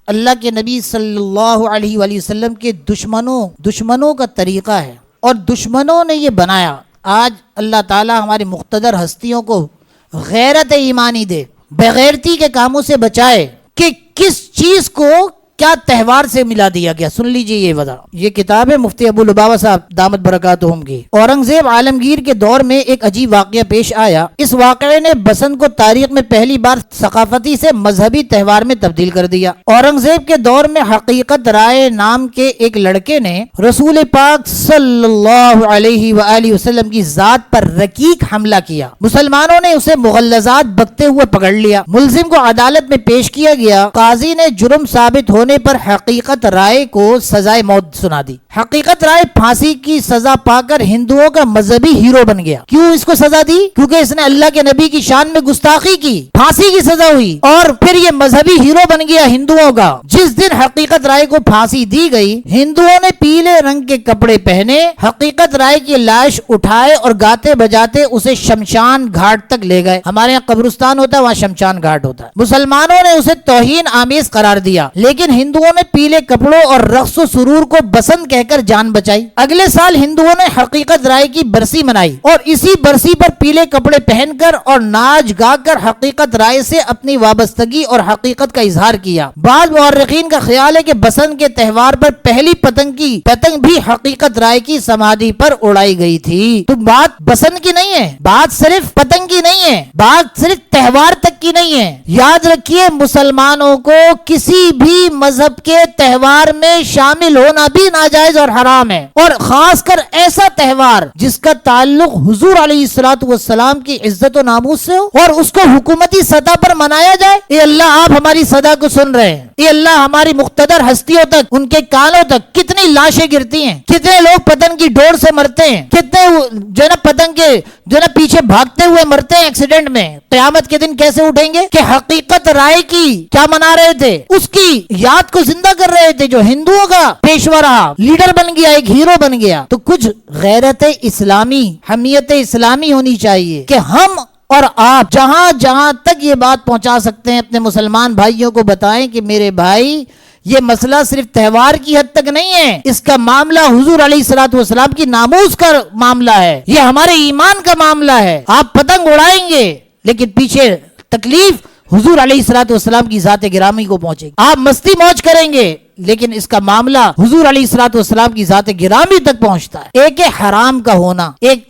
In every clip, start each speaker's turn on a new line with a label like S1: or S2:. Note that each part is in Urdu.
S1: اللہ کے نبی صلی اللہ علیہ وآلہ وسلم کے دشمنوں کا طریقہ ہے، اور دشمنوں نے یہ بنایا۔ آج اللہ تعالیٰ ہماری مقتدر ہستیوں کو غیرت ایمانی دے، بغیرتی کے کاموں سے بچائے کہ کس چیز کو کیا تہوار سے ملا دیا گیا۔ سن لیجئے یہ وضع، یہ کتاب ہے مفتی ابو لبابہ صاحب دامت برکاتہم کی۔ اورنگزیب عالمگیر کے دور میں ایک عجیب واقعہ پیش آیا۔ اس واقعے نے بسنت کو تاریخ میں پہلی بار ثقافتی سے مذہبی تہوار میں تبدیل کر دیا۔ اورنگزیب کے دور میں حقیقت رائے نام کے ایک لڑکے نے رسول پاک صلی اللہ علیہ وآلہ وسلم کی ذات پر رقیق حملہ کیا۔ مسلمانوں نے اسے مغلظات بکتے ہوئے پکڑ لیا، ملزم کو عدالت میں پیش کیا گیا۔ قاضی نے جرم ثابت ہونے پر حقیقت رائے کو سزائے موت سنا دی۔ حقیقت رائے پھانسی کی سزا پا کر ہندوؤں کا مذہبی ہیرو بن گیا۔ کیوں اس کو سزا دی؟ کیونکہ اس نے اللہ کے نبی کی شان میں گستاخی کی، پھانسی کی سزا ہوئی، اور پھر یہ مذہبی ہیرو بن گیا ہندوؤں کا۔ جس دن حقیقت رائے کو پھانسی دی گئی، ہندوؤں نے پیلے رنگ کے کپڑے پہنے، حقیقت رائے کی لاش اٹھائے اور گاتے بجاتے اسے شمشان گھاٹ تک لے گئے۔ ہمارے یہاں قبرستان ہوتا ہے، وہاں شمشان گھاٹ ہوتا ہے۔ مسلمانوں نے اسے توہین آمیز قرار دیا، لیکن ہندوؤں نے پیلے کپڑوں اور رقص و سرور کو بسنت کہہ کر جان بچائی۔ اگلے سال ہندوؤں نے حقیقت رائے کی برسی منائی، اور اسی برسی پر پیلے کپڑے پہن کر اور ناچ گا کر حقیقت رائے سے اپنی وابستگی اور حقیقت کا اظہار کیا۔ بعض مورخین کا خیال ہے کہ بسنت کے تہوار پر پہلی پتنگ بھی حقیقت رائے کی سمادھی پر اڑائی گئی تھی۔ تو بات بسنت کی نہیں ہے، بات صرف پتنگ کی نہیں ہے، بات صرف تہوار تک کی نہیں ہے۔ یاد رکھیے، مسلمانوں کو کسی بھی مذہب کے تہوار میں شامل ہونا بھی ناجائز اور حرام ہے، اور خاص کر ایسا تہوار جس کا تعلق حضور علیہ الصلوۃ والسلام کی عزت و ناموس سے ہو اور اس کو حکومتی سطح پر منایا جائے۔ اے اللہ، آپ ہماری صدا کو سن رہے ہیں۔ اے اللہ، ہماری مقتدر ہستیوں تک، ان کے کانوں تک کتنی لاشیں گرتی ہیں، کتنے لوگ پتنگ کی ڈور سے مرتے ہیں، کتنے جو نا پتنگ کے جو نا پیچھے بھاگتے ہوئے مرتے ہیں ایکسیڈنٹ میں۔ قیامت کے دن کیسے اٹھیں گے کہ حقیقت رائے کی کیا منا رہے تھے، اس کی یاد کو زندہ کر رہے تھے، جو ہندوؤں کا پیشوا رہا، لیڈر بن گیا، ایک ہیرو بن گیا۔ تو کچھ غیرت اسلامی، حمیت اسلامی ہونی چاہیے کہ ہم اور آپ جہاں جہاں تک یہ بات پہنچا سکتے ہیں اپنے مسلمان بھائیوں کو بتائیں کہ میرے بھائی، یہ مسئلہ صرف تہوار کی حد تک نہیں ہے، اس کا معاملہ حضور علیہ الصلوۃ والسلام کی ناموس کا معاملہ ہے، یہ ہمارے ایمان کا معاملہ ہے۔ آپ پتنگ اڑائیں گے لیکن پیچھے تکلیف حضور علیہ الصلوۃ والسلام کی ذات گرامی کو پہنچے گی۔ آپ مستی موج کریں گے لیکن اس کا معاملہ حضور علیہ الصلوۃ والسلام کی ذات گرامی تک پہنچتا ہے۔ ایک ہے حرام کا ہونا، ایک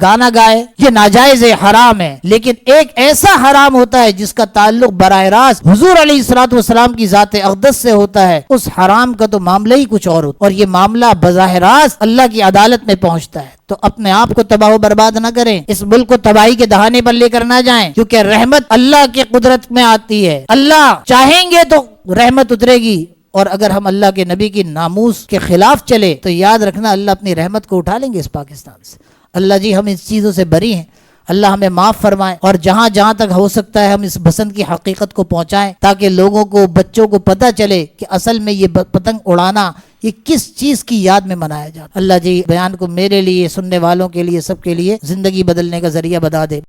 S1: گانا گائے، یہ ناجائز ہے، حرام ہے، لیکن ایک ایسا حرام ہوتا ہے جس کا تعلق براہ راست حضور علیہ الصلوۃ والسلام کی ذات اقدس سے ہوتا ہے۔ اس حرام کا تو معاملہ ہی کچھ اور ہوتا ہے، اور یہ معاملہ بظاہر راست اللہ کی عدالت میں پہنچتا ہے۔ تو اپنے آپ کو تباہ و برباد نہ کریں، اس ملک کو تباہی کے دہانے پر لے کر نہ جائیں، کیونکہ رحمت اللہ کی قدرت میں آتی ہے۔ اللہ چاہیں گے تو رحمت اترے گی، اور اگر ہم اللہ کے نبی کی ناموس کے خلاف چلے تو یاد رکھنا اللہ اپنی رحمت کو اٹھا لیں گے اس پاکستان سے۔ اللہ جی، ہم اس چیزوں سے بری ہیں، اللہ ہمیں معاف فرمائے، اور جہاں جہاں تک ہو سکتا ہے ہم اس بسنت کی حقیقت کو پہنچائیں تاکہ لوگوں کو، بچوں کو پتہ چلے کہ اصل میں یہ پتنگ اڑانا یہ کس چیز کی یاد میں منایا جاتا ہے۔ اللہ جی بیان کو میرے لیے، سننے والوں کے لیے، سب کے لیے زندگی بدلنے کا ذریعہ بنا دے۔